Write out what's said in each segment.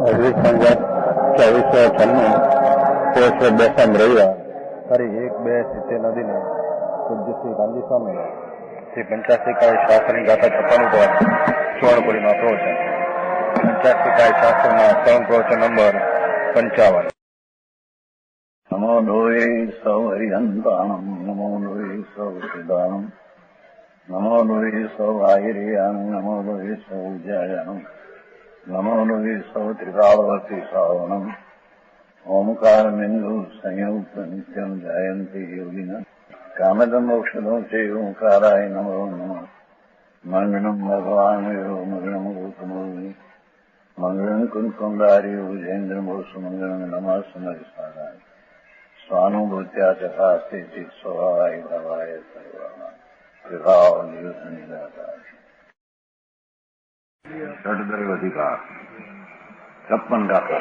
અઢી સંગત 2496 પોષ બેસમ રવિવાર ફરી 1-2 નદીને પૂજ્ય શ્રી ગાંધી સ્વામી શ્રી 85 કાય શાસ્ત્રની ગાથા 56 પર સુવર્ણપુરીમાં પ્રવચન 85 કાય શાસ્ત્રના ત્રણ પ્રવચન નંબર 55. નમો લોહે સૌ હરિહંતાણમ નમો લોહે સૌ સિદ્ધાણમ નમો લોહે સૌ આહિર્યાણમ નમો લોહે સૌ જયાણમ નમો લોહે સૌ ત્રિકાળવર્તી શ્રાવણમ ઓમકાર બિંદુ સંયુક્ત નિત્યમ જાયંતી યોગિના કામદમ ઔષધો છે ઓંકારાય નમો નમઃ મંગળમ ભગવાન મંગળમ ગૌતમોની મંગળમ કુંકુંડાર્યો જૈન્દ્રમોષ મંગળમ નમઃ સમયસારાય સ્વાનુભૂત્યા ચકાસ્તે ચિત સ્વભાવાય ભાવાય સર્વાના વિભાવ નિદાતા षडदर्व अधिकार 56 गाथा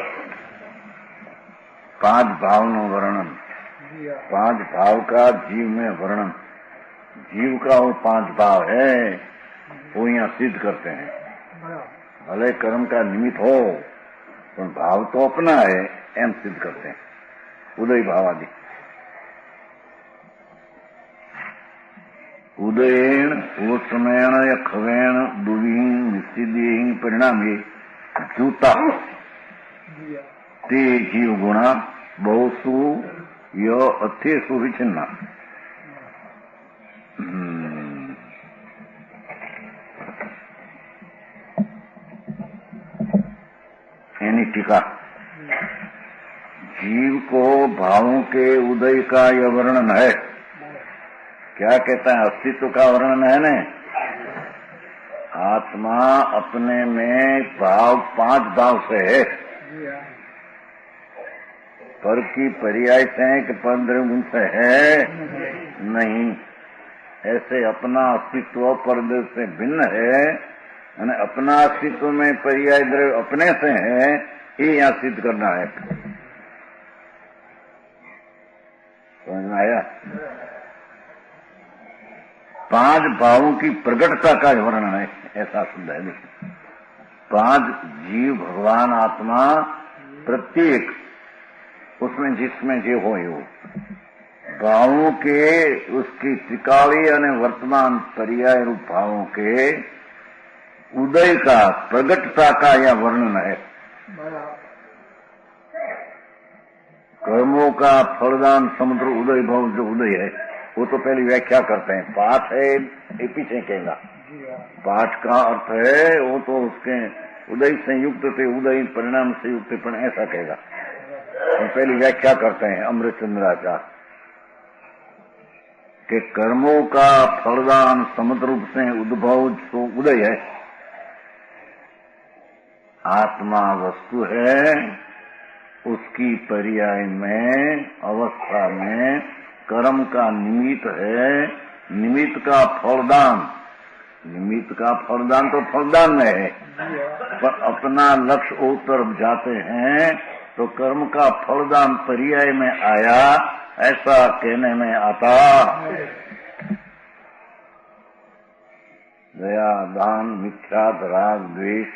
5 भावનું વર્ણન 5 भाव का जीव में वर्णन जीव का वो 5 भाव है वो यहाँ सिद्ध करते हैं भले कर्म का निमित्त हो पर भाव तो अपना है एम सिद्ध करते हैं उदय भाव आदि उदयेण ओष्मेण यक्षवेण दुवीं निश्चिद्येहि परिणामे जूता ते जीव गुणा बहुसु य अथेषु विचिन्ना यानी टीका जीव को भावों के उदय का यह वर्णन है क्या कहता है अस्तित्व का वर्णन है न आत्मा अपने में भाव 5 भाव से है पर की पर्याय से है कि परद्रव्य से है नहीं ऐसे अपना अस्तित्व परद्रव्य से भिन्न है यानी अपना अस्तित्व में पर्याय द्रव्य अपने से है ये यहाँ सिद्ध करना है समझ में आया 5 भावों की प्रकटता का वर्णन है ऐसा शुद्ध है 5 जीव भगवान आत्मा प्रत्येक उसमें जिसमें जो हो भावों के उसकी त्रिकाली यानी वर्तमान पर्याय रूप भावों के उदय का प्रकटता का यह वर्णन है कर्मों का फलदान समुद्र उदय भाव जो उदय है वो तो पहले व्याख्या करते हैं पाठ है ये पीछे कहेगा पाठ का अर्थ है वो तो उसके उदय से युक्त थे उदय परिणाम से युक्त पण ऐसा कहेगा हम पहले व्याख्या करते हैं अमृतचंद्राचार्य के कर्मों का फलदान समुद्र रूप से उद्भव तो उदय है आत्मा वस्तु है उसकी पर्याय में अवस्था में कर्म का निमित्त है निमित्त का फलदान तो फलदान में है पर अपना लक्ष्य उस तरफ जाते हैं तो कर्म का फलदान पर्याय में आया ऐसा कहने में आता दया दान मिथ्या राग द्वेष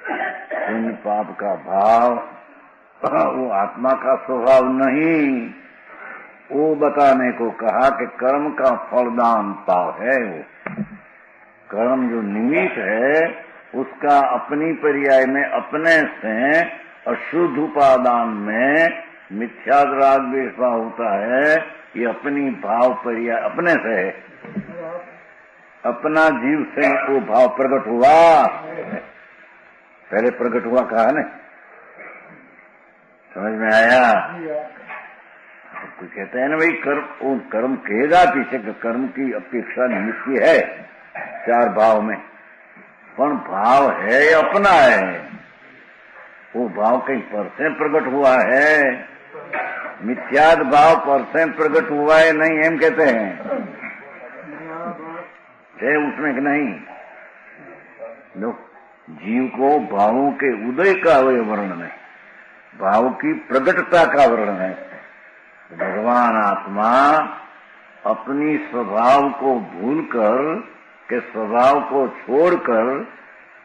पुण्य पाप का भाव वो आत्मा का स्वभाव नहीं वो बताने को कहा कि कर्म का फलदान पाव है वो कर्म जो निमित्त है उसका अपनी पर्याय में अपने से अशुद्ध उपादान में मिथ्या राग द्वेष भाव होता है ये अपनी भाव पर्याय अपने से है अपना जीव से वो भाव प्रकट हुआ पहले प्रकट हुआ कहा न समझ में आया कुछ कहते हैं ना भाई कर्म कहेगा पीछे कर्म की अपेक्षा निमित्त की है 4 भाव में पर भाव है अपना है वो भाव कहीं पर से प्रकट हुआ है मिथ्याद भाव पर से प्रकट हुआ है नहीं हम कहते हैं है उसमें कि नहीं लो जीव को भावों के उदय का वर्णन है भाव की प्रकटता का वर्णन है भगवान आत्मा अपनी स्वभाव को भूलकर के स्वभाव को छोड़कर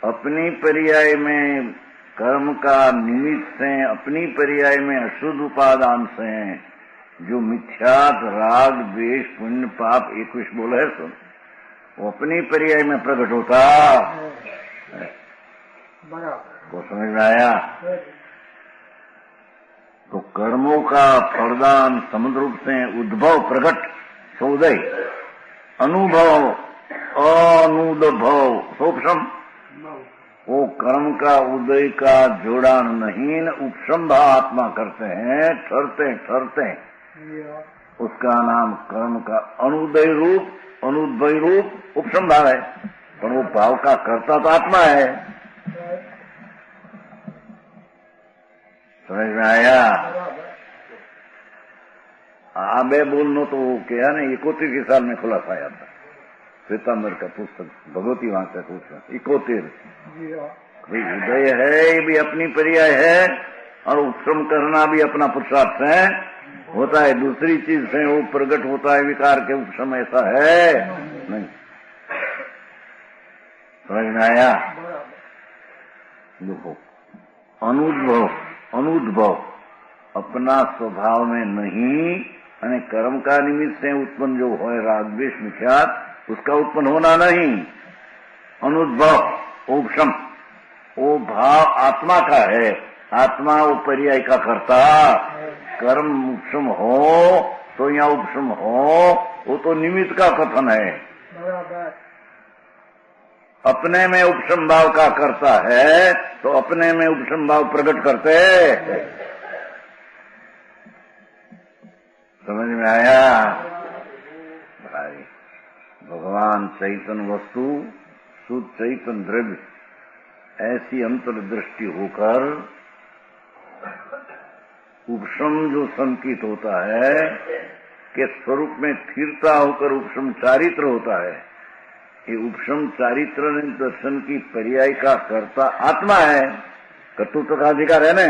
अपनी पर्याय में कर्म का निमित्त से अपनी पर्याय में अशुद्ध उपादान से जो मिथ्यात राग द्वेष पुण्य पाप एक कुछ बोला है सुन, वो अपनी पर्याय में प्रकट होता है। को समझ में आया? तो कर्मों का फलदान समुद्र रूप से उद्भव प्रकट सौदय अनुभव अनुद्भव सोपशम, वो कर्म का उदय का जोड़ान नहीं न उपसंभाव आत्मा करते हैं, ठहरते ठहरते उसका नाम कर्म का अनुदय रूप अनुद्वय रूप उपसंभाव है। पर वो भाव का कर्ता तो आत्मा है। समझ में आया? आबे बोलनो तो क्या ना 71 साल में खुलासा आया था श्वेतांबर का पुस्तक भगवती वहां से पूछा 71 उदय है ये भी अपनी पर्याय है और उपश्रम करना भी अपना पुरुषार्थ है होता है। दूसरी चीज से वो प्रकट होता है विकार के उपश्रम ऐसा है नहीं। समझ में आया? देखो अनुद्भव अनुद्भव अपना स्वभाव में नहीं यानी कर्म का निमित्त से उत्पन्न जो है राग द्वेष मिथ्यात उसका उत्पन्न होना नहीं। अनुद्भव उपशम वो भाव आत्मा का है, आत्मा वो पर्याय का करता। कर्म उपशम हो तो या उपशम हो वो तो निमित्त का कथन है। अपने में उपशम भाव का करता है तो अपने में उपशम भाव प्रकट करते। समझ में आया? भगवान चैतन्य वस्तु शुद्ध चैतन्य द्रव्य ऐसी अंतर्दृष्टि होकर उपशम जो संकित होता है के स्वरूप में स्थिरता होकर उपशम चारित्र होता है। ये उपशम चारित्र दर्शन की पर्याय का कर्ता आत्मा है। कर्तृत्व का अधिकार है ना,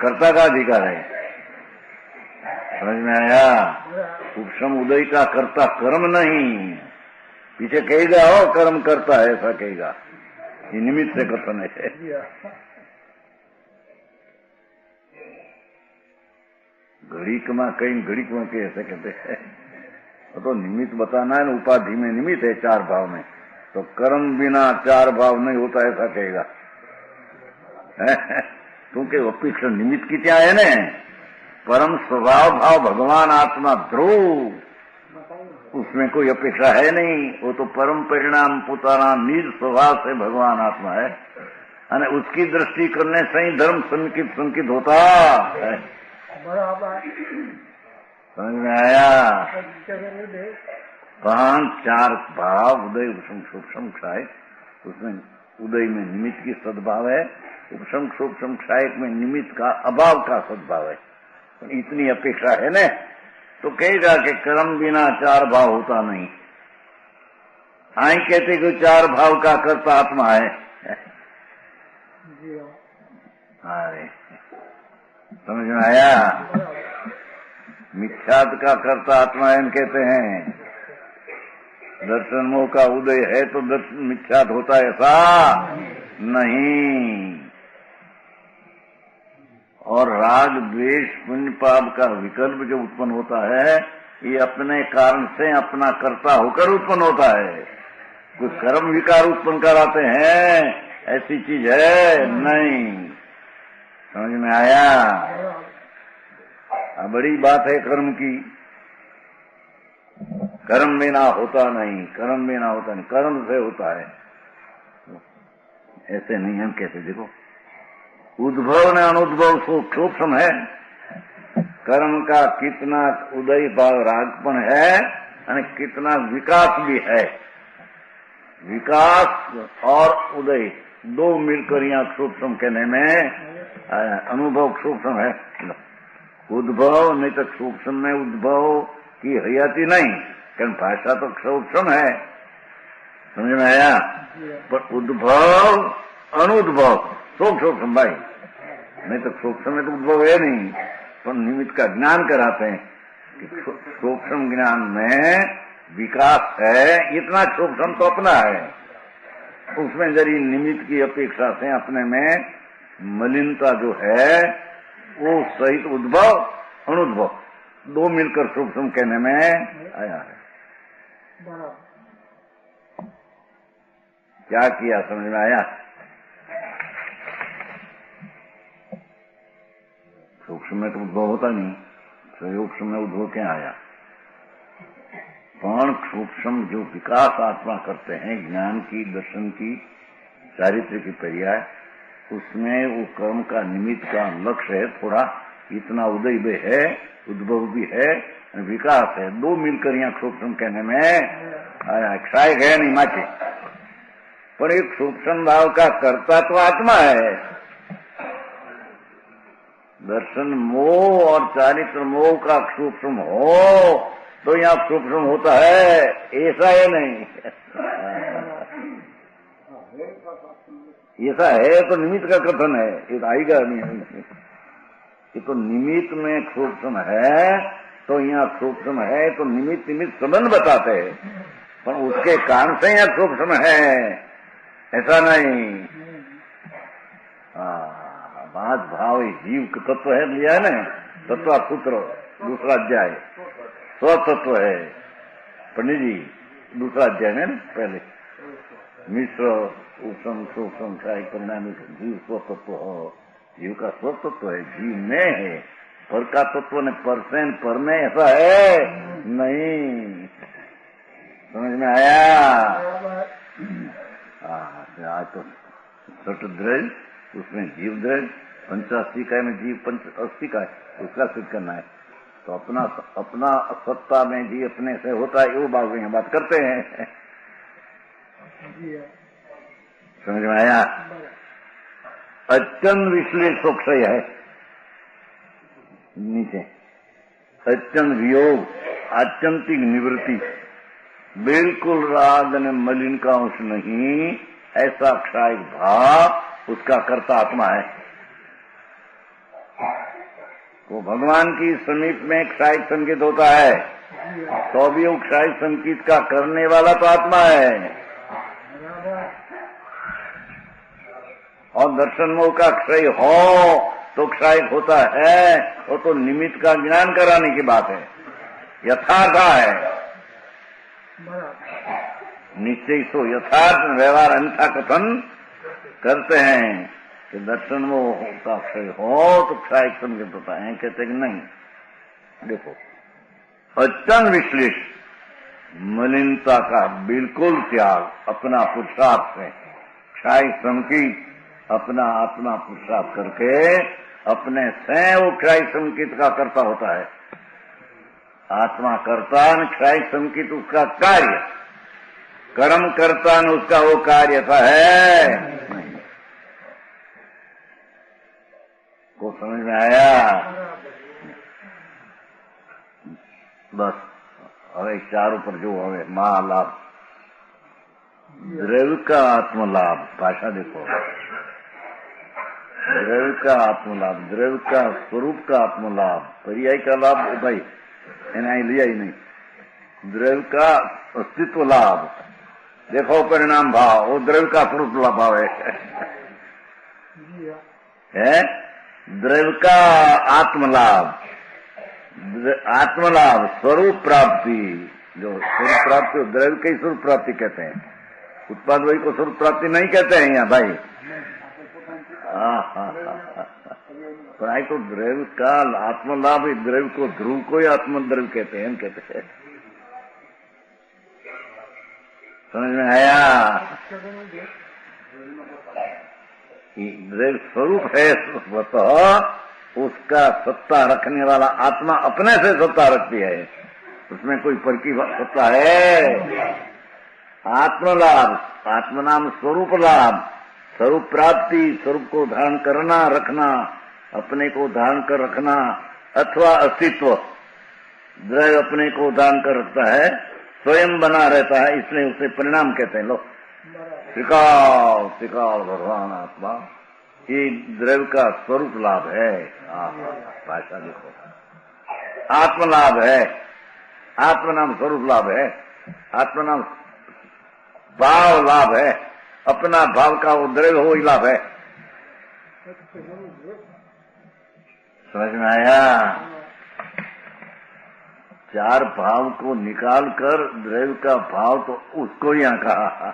कर्ता का अधिकार है। समझ में आया? उपशम उदय का कर्ता कर्म नहीं। पीछे कहेगा हो कर्म करता है ऐसा कहेगा, ये निमित्त से कथन है। घड़ीक में कहीं घड़ीक में के ऐसे कहते हैं तो निमित्त बताना है ना। उपाधि में निमित्त है चार भाव में, तो कर्म बिना चार भाव नहीं होता ऐसा कहेगा। क्योंकि अपेक्षा निमित्त की क्या है ना, परम स्वभाव भाव भगवान आत्मा ध्रुव, उसमें कोई अपेक्षा है नहीं। वो तो परम परिणाम पुताना निज स्वभाव से भगवान आत्मा है और उसकी दृष्टि करने से ही धर्म संकित होता है। समझ में आया? पांच चार भाव उदय उपशम सूक्ष्म क्षाय, उसमें उदय में निमित्त की सद्भाव है, उपशम सूक्ष्म क्षाय में निमित्त का अभाव का सद्भाव है। इतनी अपेक्षा है न तो कहेगा कि कर्म बिना चार भाव होता नहीं। आई कहते कि चार भाव का कर्ता आत्मा है। अरे समझ में आया? मिथ्यात का कर्ता आत्मा है कहते हैं। दर्शन मोह का उदय है तो दर्शन मिथ्यात होता है ऐसा नहीं। और राग द्वेष पुण्य पाप का विकल्प जो उत्पन्न होता है ये अपने कारण से अपना कर्ता होकर उत्पन्न होता है। कुछ कर्म विकार उत्पन्न कराते हैं ऐसी चीज है नहीं। समझ में आया? बड़ी बात है कर्म की। कर्म बिना होता नहीं, कर्म बिना होता नहीं, कर्म से होता है। ऐसे नहीं हम कहते। देखो उद्भव ने अनुद्भव सूक्ष्म है। कर्म का कितना उदय भाव रागपन है और कितना विकास भी है। विकास और उदय दो मिलकर यहाँ सूक्ष्म कहने में अनुभव सूक्ष्म है। उद्भव नहीं तो सूक्ष्म में उद्भव की हयाती नहीं, कारण भाषा तो सूक्ष्म है। समझ में आया? पर उद्भव अनुद्भव सूक्ष्म भाई, नहीं तो सूक्ष्म में तो उद्भव है नहीं, पर निमित्त का ज्ञान कराते हैं कि सूक्ष्म ज्ञान में विकास है। इतना सूक्ष्म तो अपना है। उसमें जरी निमित्त की अपेक्षा से अपने में मलिनता जो है वो सहित उद्भव अनुद्भव दो मिलकर सूक्ष्म कहने में आया है। क्या किया समझ में आया? सूक्ष्म में तो उद्भव होता नहीं, सूक्ष्म में उद्भव क्या आया? पण सूक्ष्म जो विकास आत्मा करते हैं, ज्ञान की, दर्शन की, चारित्र की पर्याय, उसमें वो कर्म का निमित्त का लक्ष्य है थोड़ा इतना उदय भी है, उद्भव भी है, विकास है, दो मिलकर यहाँ सूक्ष्म कहने में आया। क्षय है नहीं माचे, पर एक सूक्ष्म भाव का कर्ता तो आत्मा है। दर्शन मोह और चारित्र मोह का सूक्ष्म हो तो यहाँ सूक्ष्म होता है, ऐसा है नहीं। ऐसा है तो निमित्त का कथन है, ये तो आएगा नहीं। ये तो निमित्त में सूक्ष्म है तो यहाँ सूक्ष्म है तो निमित्त निमित्त संबंध बताते हैं, पर उसके कारण से यहाँ सूक्ष्म है, ऐसा नहीं। बात भाव जीव का तत्व है, लिया है ना, तत्व सूत्र दूसरा अध्याय स्वतत्व है। पंडित जी दूसरा अध्याय में पहले मिश्र उपम सूक्ष्म परिणाम जीव स्वतत्व हो, जीव का स्वतत्व है, जीव में है, पर का तत्व ने परसेंट पर में ऐसा है नहीं। समझ में आया? आज तो सट द्रज, उसमें जीव द्रज, 85 का में जीव 80 का है, उसका सिद्ध करना है। तो अपना सत्ता में जी अपने से होता है, वो बात में बात करते हैं। समझ में आया? अत्यंत विश्लेष सोक्षय है नीचे, अत्यंत वियोग, आत्यंतिक निवृत्ति, बिल्कुल राग ने मलिन का अंश नहीं, ऐसा क्षायिक भाव उसका कर्ता आत्मा है। तो भगवान की समीप में क्षायिक संकेत होता है तो भी वो क्षायिक संकेत का करने वाला तो आत्मा है। और दर्शन मोह का क्षय हो तो क्षायिक होता है, वो तो निमित्त का ज्ञान कराने की बात है, यथार्थ है। निश्चय सो यथार्थ व्यवहार अन्यथा कथन करते हैं कि दर्शन मोह का क्षय हो तो क्षायिक संकेत होता है, कहते कि नहीं। देखो अत्यंत विश्लेष, मलिनता का बिल्कुल त्याग अपना पुरुषार्थ से, क्षायिक संकेत अपना आत्मा पुरुषार्थ करके अपने से वो क्षायिक संकेत का कर्ता होता है। आत्मा कर्ता न क्षायिक संकेत उसका कार्य, कर्म कर्ता न उसका वो कार्य था है नहीं। को समझ में आया? बस હવે ચાર ઉપર જો હવે महालाभ, द्रव्य का आत्मलाभ, भाषा देखो, द्रव्य का आत्मलाभ, द्रव्य का स्वरूप का आत्मलाभ, पर्याय का लाभ भाई एना लिया ही नहीं, द्रव्य का अस्तित्व लाभ, देखो परिणाम भाव, वो द्रव्य का स्वरूप लाभ भाव है, द्रव्य का आत्मलाभ, आत्मलाभ, स्वरूप प्राप्ति, जो स्वरूप प्राप्ति द्रव्य के स्वरूप प्राप्ति कहते हैं, उत्पाद वही को स्वरूप प्राप्ति नहीं कहते हैं यहाँ भाई। प्राय तो द्रव्य का आत्मलाभ, द्रव्य को ध्रुव को ही आत्मद्रव्य कहते हैं, कहते हैं। समझ में आया? द्रव्य स्वरूप है स्वतः, उसका सत्ता रखने वाला आत्मा अपने से सत्ता रखती है, उसमें कोई पर की सत्ता है। आत्मलाभ, आत्मनाम स्वरूप लाभ, स्वरूप प्राप्ति, स्वरूप को धारण करना रखना, अपने को धारण कर रखना, अथवा अस्तित्व, द्रव्य अपने को धारण कर रखता है, स्वयं बना रहता है, इसलिए उसे परिणाम कहते हैं। लो त्रिकाल त्रिकाल भगवान आत्मा, ये द्रव्य का स्वरूप लाभ है। भाषा देखो, आत्मलाभ है, आत्मनाम स्वरूप लाभ है, आत्मनाम भाव लाभ है, अपना भाव का वो द्रव्य हो ही लाभ है। समझ में आया? चार भाव को निकाल कर द्रव्य का भाव तो उसको यहाँ कहा।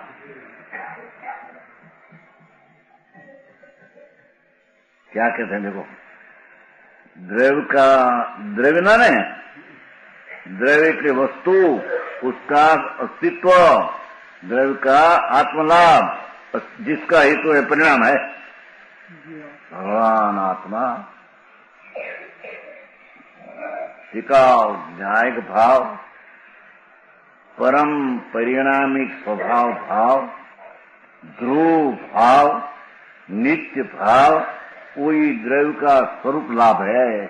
क्या कहते हैं देखो, द्रव्य ना ने द्रव्य की वस्तु, उसका अस्तित्व, द्रव्य का आत्मलाभ, जिसका हेतु है परिणाम है भगवान आत्मा। टिकाऊ न्यायिक भाव, परम परिणामिक स्वभाव भाव, ध्रुव भाव, नित्य भाव, वही द्रव्य का स्वरूप लाभ है।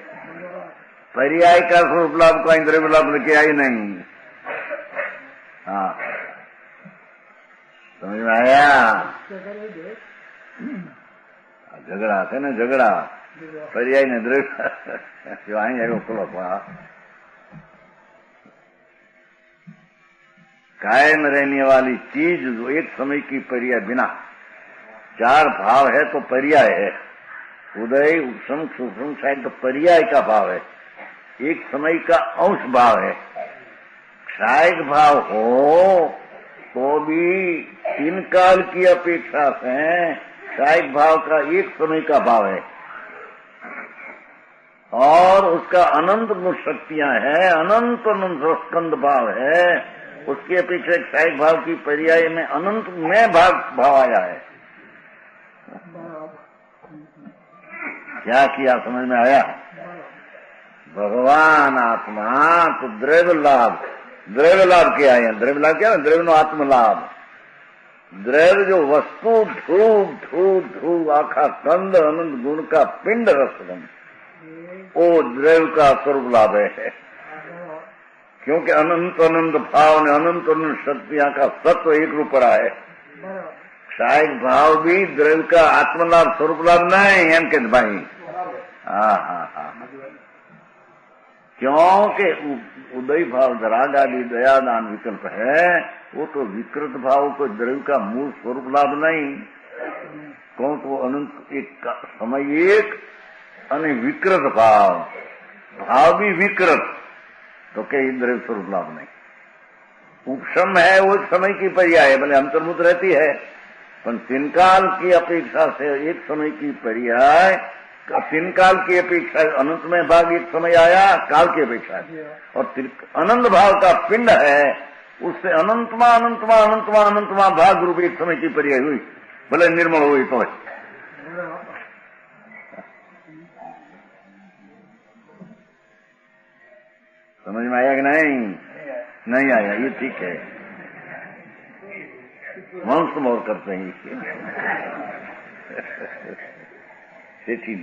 पर्याय का स्वरूप लाभ का द्रव्य लाभ लेके आई नहीं। हाँ, समझ में आया? झगड़ा थे ना, झगड़ा पर्याय ने द्रव्य जो आएंगे वो खुला पड़ा। कायम रहने वाली चीज जो एक समय की पर्याय बिना, चार भाव है तो पर्याय है। उदय, उपशम, सूक्ष्म, शायद तो पर्याय का भाव है, एक समय का अंश भाव है। क्षायक भाव हो तो भी तीन काल की अपेक्षा से क्षायक भाव का एक समय का भाव है, और उसका अनंत गुण शक्तियां हैं, अनंत अनंत स्कंद भाव है। उसकी अपेक्षा क्षायक भाव की पर्याय में अनंत में भाव आया है। क्या किया? समझ में आया? भगवान आत्मा तो द्रव्य लाभ क्या है? द्रव्य लाभ क्या है? द्रव्य नो आत्मलाभ। द्रव्य जो वस्तु ध्रुव आखा कंद अनंत गुण का पिंड रसगम, वो द्रव्य का स्वरूप लाभ है। क्योंकि अनंत अनंत भाव ने अनंत अनंत शक्तियां का सत्व एक रूप रहा है। क्षायक भाव भी द्रव्य का आत्मलाभ स्वरूप लाभ नहीं है के भाई। हाँ, क्योंकि उदय भाव राग आदि दयादान विकल्प है, वो तो विकृत भाव को द्रव्य का मूल स्वरूप लाभ नहीं। कौन तो अनंत एक समय एक અને विकृत भाव भी विकृत, तो कई द्रव्य स्वरूप लाभ नहीं। उपशम है वो समय की पर्याय, भले अंतर्मुख रहती है, पर तीन काल की अपेक्षा से एक समय की पर्याय, तीन काल की अपेक्षा अनंत में भाग एक समय आया काल की अपेक्षा, और अनंत भाव का पिंड है, उससे अनंतमा भाग रूप एक समय की पर्याय हुई, भले निर्मल हुई तो है। समझ में आया कि नहीं आया? ये ठीक है, वंश मोर करते हैं सेठी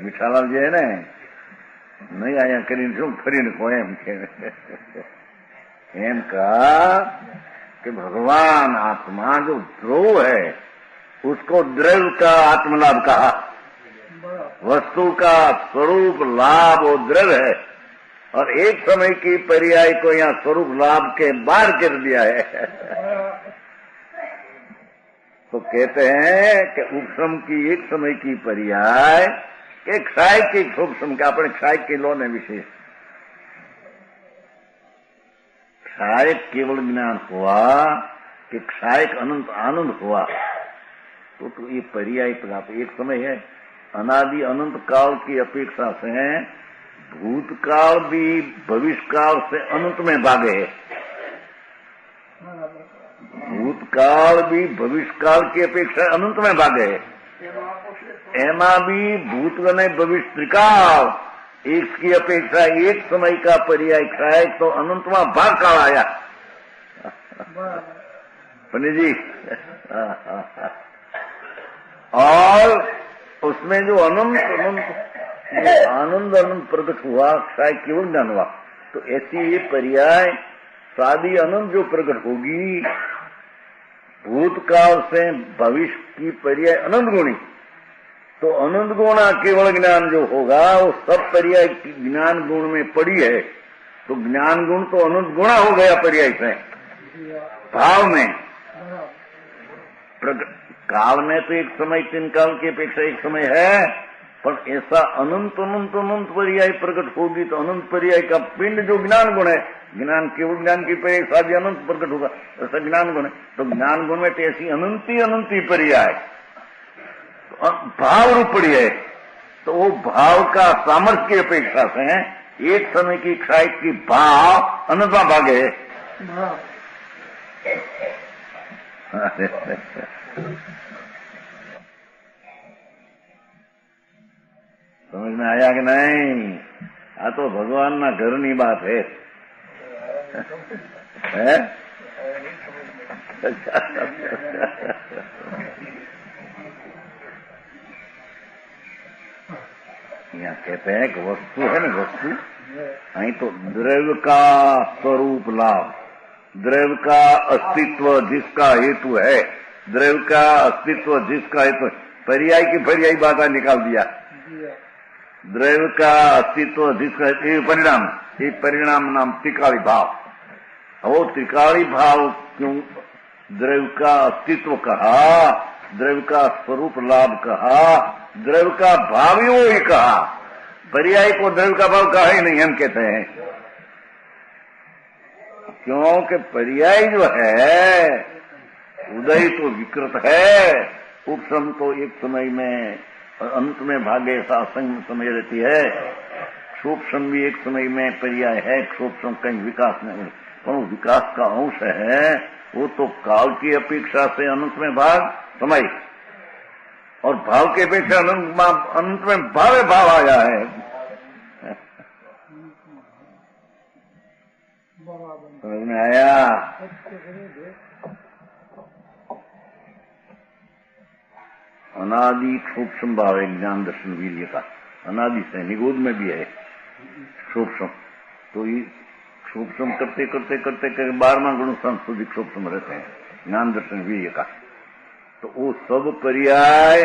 મીઠાલાલ જે ને નહીં આયા કરીને શું ફરીને કહો એમ कहा कि भगवान आत्मा जो ध्रुव है उसको द्रव्य का आत्मलाभ कहा। वस्तु का स्वरूप लाभ वो द्रव्य है, और एक समय की पर्याय को यहाँ स्वरूप लाभ के बाहर कर दिया है। तो कहते हैं कि उपशम की एक समय की पर्याय के क्षायक की उपशम का अपने क्षायक के लोने विशेष क्षायक केवल ज्ञान हुआ कि क्षायक अनंत आनंद हुआ, तो ये पर्याय प्राप्त एक समय है। अनादि अनंत काल की अपेक्षा से भूतकाल भी भविष्य काल से अनंत में भागे है। भूतकाल भी भविष्य काल की अपेक्षा अनंत में भागे है। एमा भी भूत ने भविष्य त्रिकाल एक की अपेक्षा एक समय का पर्याय क्षाय, तो अनंतमा भाग काल आया। पंडित जी और उसमें जो आनंद अनंत प्रकट हुआ, क्षय केवल ज्ञान हुआ, तो ऐसी ये पर्याय शादी अनंत जो प्रकट होगी, भूतकाल से भविष्य की पर्याय अनंत गुणी, तो अनंत गुणा केवल ज्ञान जो होगा वो सब पर्याय ज्ञान गुण में पड़ी है, तो ज्ञान गुण तो अनंत गुणा हो गया पर्याय से भाव में। काल में तो एक समय 3 काल की अपेक्षा एक समय है, पर ऐसा अनंत अनंत अनंत पर्याय प्रकट होगी तो अनंत पर्याय का पिंड जो ज्ञान गुण है, ज्ञान केवल ज्ञान की अपेक्षा भी अनंत प्रकट होगा, ऐसा ज्ञान गुण है। तो ज्ञान गुण में तो ऐसी अनंती पर्याय तो भाव रूप पर्याय, तो वो भाव का सामर्थ्य की अपेक्षा से एक समय की इच्छा की भाव अनंतमा भागे। समझ में आया कि नहीं? आ तो भगवान ना घरनी बात है, है? यहाँ कहते हैं कि वस्तु है ना, वस्तु नहीं तो द्रव्य का स्वरूप लाभ, द्रव्य का अस्तित्व जिसका हेतु है, द्रव्य का अस्तित्व जिसका हेतु, पर्याय की पर्यायी बात निकाल दिया। द्रव्य का अस्तित्व जिसका परिणाम, एक परिणाम नाम त्रिकाली भाव। वो त्रिकाली भाव क्यों द्रव्य का अस्तित्व कहा, द्रव्य का स्वरूप लाभ कहा, द्रव्य का भाव ही कहा, पर्याय को द्रव्य का भाव कहा ही नहीं। हम कहते हैं क्योंकि पर्याय जो है उदय तो विकृत है, उपशम तो एक समय में अंत में भागे असंग समय रहती है, क्षोभम भी एक समय में पर्याय है, क्षोभम कहीं विकास नहीं, पर विकास का अंश है, वो तो काल की अपेक्षा से अनंत में भाग समय, और भाव की अपेक्षा अनंत में भाव आया है। समझ में आया? अनादि सूक्ष्म भाव है ज्ञान दर्शन वीर्य का, अनादि से निगोद में भी है सूक्ष्म। तो ये सूक्ष्म करते करते करते करते 12वां गुण संस्कृति सूक्ष्म रहते हैं ज्ञान दर्शन वीर्य का। तो वो सब पर्याय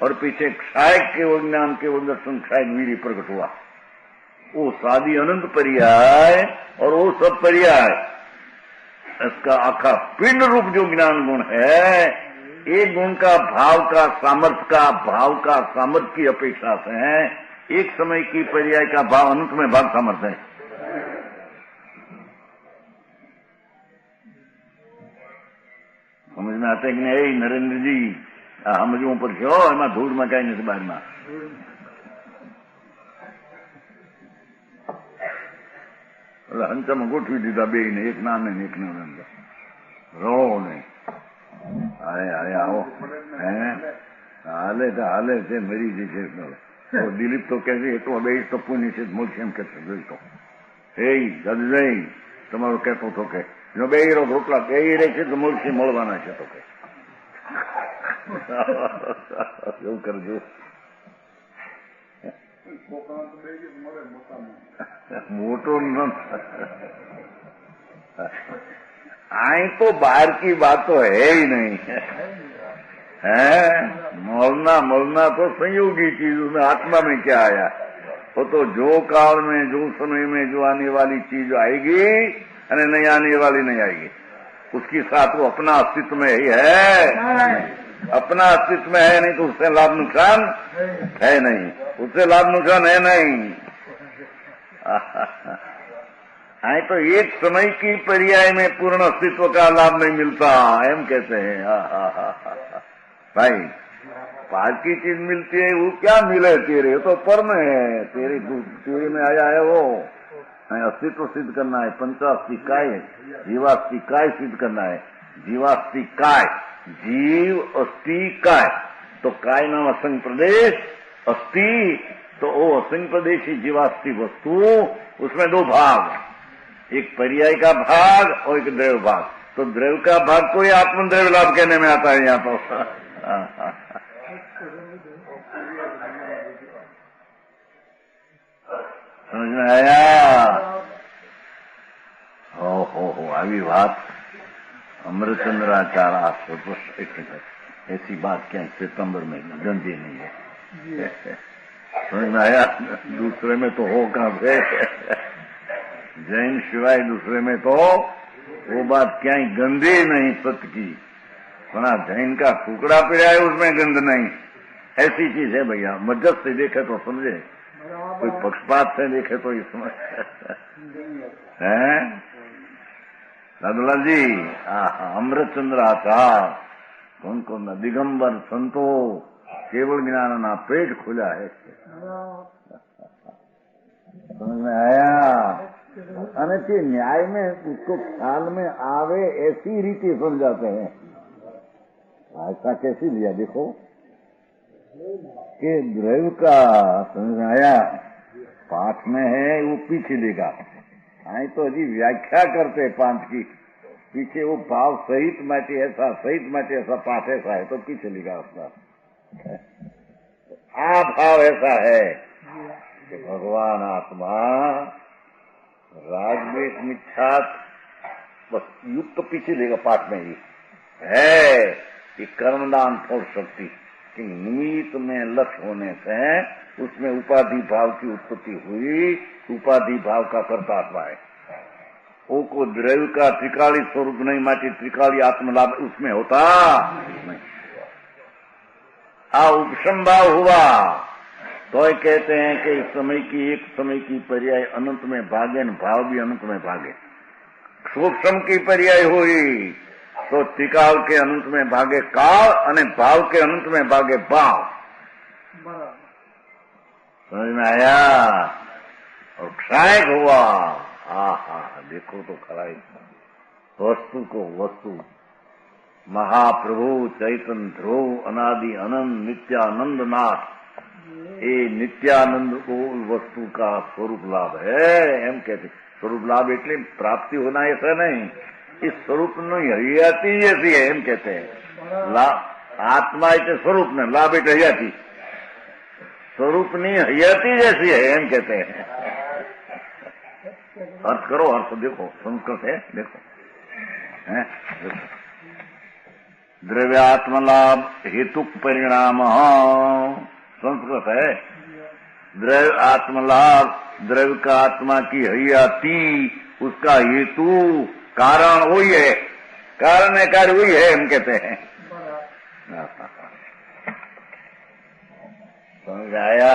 और पीछे क्षाय केवल ज्ञान केवल दर्शन क्षाय वीर्य प्रकट हुआ, वो सादी अनंत पर्याय और वो सब पर्याय, इसका आखा पिंड रूप जो ज्ञान गुण है, एक गुण का भाव का सामर्थ्य की अपेक्षा से है, एक समय की पर्याय का भाव अनंत में भाग सामर्थ्य है। समझ में आते कि नहीं नरेंद्र जी? हम जो ऊपर छो एम धूल में कहीं नहीं बार में हंचम गोठवी दीधा बे ने, एक नाम ने एक ने रो ने आए आओ हाले से मरी जी तो दिलीप तो कहते तो બે તો પુણ્ય છે મોક્ષ એમ કહેતો જોઈતો એ ગજઈ તમારો કહેતો તો કે જો બે રોટલા બે રહે છે તો મોક્ષ મળવાના છે તો કે એવું કરજો મોટો ન आई तो बाहर की बात तो है ही नहीं है, मरना तो संयोगी चीज, उसमें आत्मा में क्या आया? वो तो जो काल में जो समय में जो आने वाली चीज आएगी और नहीं आने वाली नहीं आएगी, उसके साथ वो अपना अस्तित्व में ही है, अपना अस्तित्व में है, नहीं तो उससे लाभ नुकसान है नहीं, उससे लाभ नुकसान है नहीं। आए तो एक समय की पर्याय में पूर्ण अस्तित्व का लाभ नहीं मिलता, एम कहते हैं। भाई पास की चीज मिलती है, वो क्या मिले तेरे, तो पर में है, तेरे में आया है वो अस्तित्व सिद्ध करना है, पंचास्ति काय जीवास्ति काय सिद्ध करना है, जीवास्ति काय जीव अस्थि काय, तो काय नाम असंग प्रदेश, अस्थि तो वो असंग प्रदेशी जीवास्ति वस्तु, उसमें 2 भाग, एक पर्याय का भाग और एक द्रव्य भाग। तो द्रव्य का भाग को ही आत्मद्रव्य लाभ कहने में आता है यहाँ तो। समझ में आया? हो अभी बात अमृतचंद्राचार्य ऐसी बात क्या सितंबर में गंदी नहीं है। समझ में आया? दूसरे में तो हो कहां से, जैन सिवाय दूसरे में तो वो बात क्या ही गंदी नहीं सत्य की। सुना जैन का टुकड़ा पिड़ा है उसमें गंध नहीं, ऐसी चीज है भैया। मज्जत से देखे तो समझे, कोई पक्षपात से देखे तो इसमें है। दादूलाल जी अमृतचंद्र आचार उनको न दिगंबर संतो केवल ज्ञान ना पेट खुला है। समझ में आया? અને તે न्याय में उसको ख्याल में आवे ऐसी रीति समझाते हैं। ऐसा कैसी लिया देखो कि द्रव्य का समझ में आया, पाठ में है वो पीछे लेगा। आई तो अजी व्याख्या करते पांच की, पीछे वो भाव सहित माटे ऐसा, सहित माटे ऐसा, पाठ ऐसा है तो पीछे लिखा उसका आ भाव ऐसा है कि भगवान आत्मा राजवेश मिथ्यात, बस युक्त तो पीछे लेगा पाठ में ही है कि कर्मदान फल शक्ति कि निमित्त में लक्ष्य होने से उसमें उपाधि भाव की उत्पत्ति हुई, उपाधि भाव का कर्ता आत्मा है। वो को द्रव्य का त्रिकाली स्वरूप नहीं माटी त्रिकाली आत्मलाभ उसमें होता नहीं। उपसंभाव हुआ तो कहते हैं कि इस समय की एक समय की पर्याय अनंत में भागे न भाव भी अनंत में भागे। सूक्ष्म की पर्याय हुई तो त्रिकाल के अनंत में भागे काल और भाव के अनंत में भागे भाव। समझ में आया? और क्षायक हुआ, देखो तो खराई वस्तु को वस्तु महाप्रभु चैतन्य ध्रुव अनादि अनंत नित्यानंद नाथ, ये नित्यानंद को वस्तु का स्वरूप लाभ है एम कहते। स्वरूप लाभ એટલે प्राप्ति होना ऐसा नहीं, इस स्वरूप नहीं हरियाती जैसी है एम कहते हैं। आत्मा એટલે स्वरूप ने लाभ એટલે हरियाती, स्वरूप नहीं हरियाती जैसी है एम कहते हैं। अर्थ करो, अर्थ देखो संस्कृत है देखो, है देखो। द्रव्यात्मलाभ हेतु परिणाम संस्कृत है। द्रव्य आत्मलाभ, द्रव्य का आत्मा की हरियाती, उसका हेतु कारण वही है, कारण है कार्य वही है हम कहते हैं। समझ आया?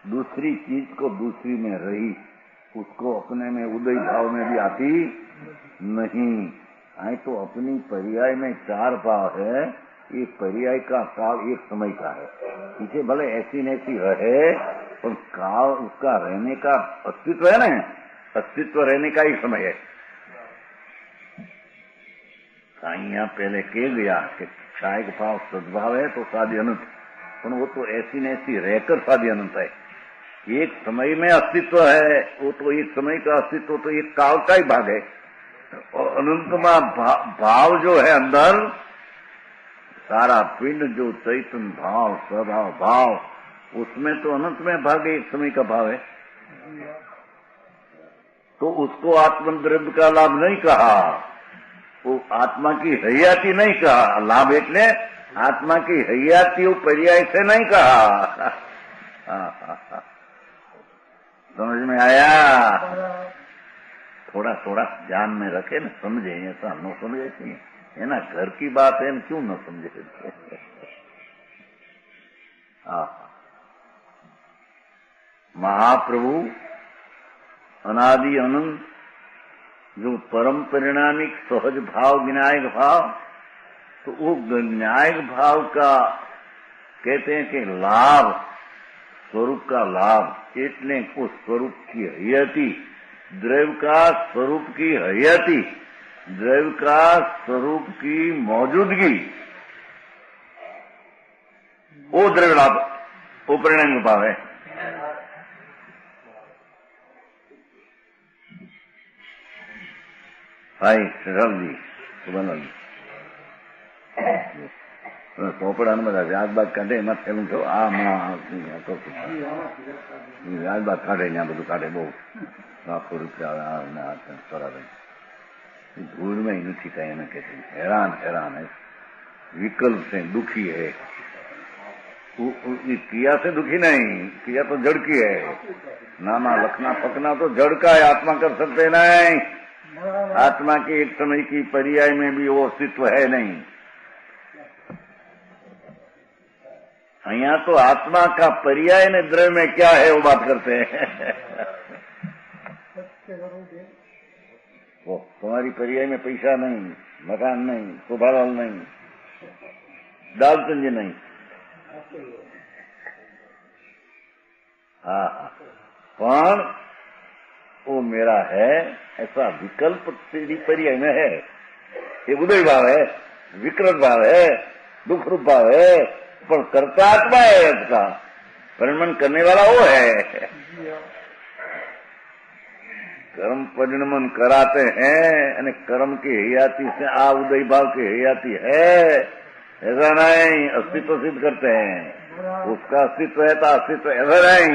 दूसरी चीज को दूसरी में रही, उसको अपने में उदय भाव में भी आती नहीं। आई तो अपनी पर्याय में चार भाव है, ये पर्याय का काल एक समय का है, पीछे भले ऐसी न ऐसी रहे पर काल उसका रहने का अस्तित्व है ना, अस्तित्व रहने का ही समय है। यहाँ पहले कह गया कि क्षायक भाव सद्भाव है तो साध्य अनंत, पर वो तो ऐसी न ऐसी रहकर साध्य अनंत है। एक समय में अस्तित्व है, वो तो एक समय का अस्तित्व तो एक काल का ही भाग है। और अनंत में भाव जो है अंदर सारा पिंड जो चैतन्य भाव स्वभाव भाव, उसमें तो अनंत में भाग एक समय का भाव है। तो उसको आत्मद्रव्य का लाभ नहीं कहा, वो आत्मा की हरियाती नहीं कहा। लाभ એટલે आत्मा की हरियाती पर्याय से नहीं कहा। समझ में आया? थोड़ा थोड़ा ध्यान में रखे न समझे, ऐसा न समझे है ना, घर की बात है क्यों न समझे। महाप्रभु अनादि अनंत जो परम परिणामिक सहज भाव विनायक भाव, तो वो विनायक भाव का कहते हैं कि लाभ, स्वरूप का लाभ એટલે उस स्वरूप की हरियाती, द्रव्य का स्वरूप की हरियाती, द्रव्य का स्वरूप की मौजूदगी, वो द्रव्य लाभ, वो परिणाम भाव है। भाई श्रीराम जी सुबह પોપડાને બધા વ્યાજબાગ કાઢે એમાં થયેલું છો વ્યાજબાગ કાઢે ત્યાં બધું કાઢે બહુ ₹100 કરાવે धूल में ही नहीं कहीं ना कहते हैरान हैरान है, विकल्प से दुखी है। क्रिया से दुखी नहीं, क्रिया तो जड़ की है, नाना लखना पकना तो जड़ का है, आत्मा कर सकते नहीं। आत्मा के एक समय की पर्याय में भी वो अस्तित्व है नहीं। यहाँ तो आत्मा का पर्याय ने द्रव्य में क्या है वो बात करते हैं। वो तुम्हारी पर्याय में पैसा नहीं, मकान नहीं, शोभालाल नहीं, दालचंद जी नहीं। हाँ, कौन वो मेरा है ऐसा विकल्प तेरी पर्याय में है। ये उदय भाव है, विकृत भाव है, दुख रूप भाव है, पर कर्ता आत्मा है। उसका परिणमन करने वाला वो है। कर्म परिणमन कराते हैं અને कर्म की हयाती से आ उदय भाव की हयाती है ऐसा नहीं, अस्तित्व सिद्ध करते हैं। उसका अस्तित्व है तो अस्तित्व ऐसा नहीं।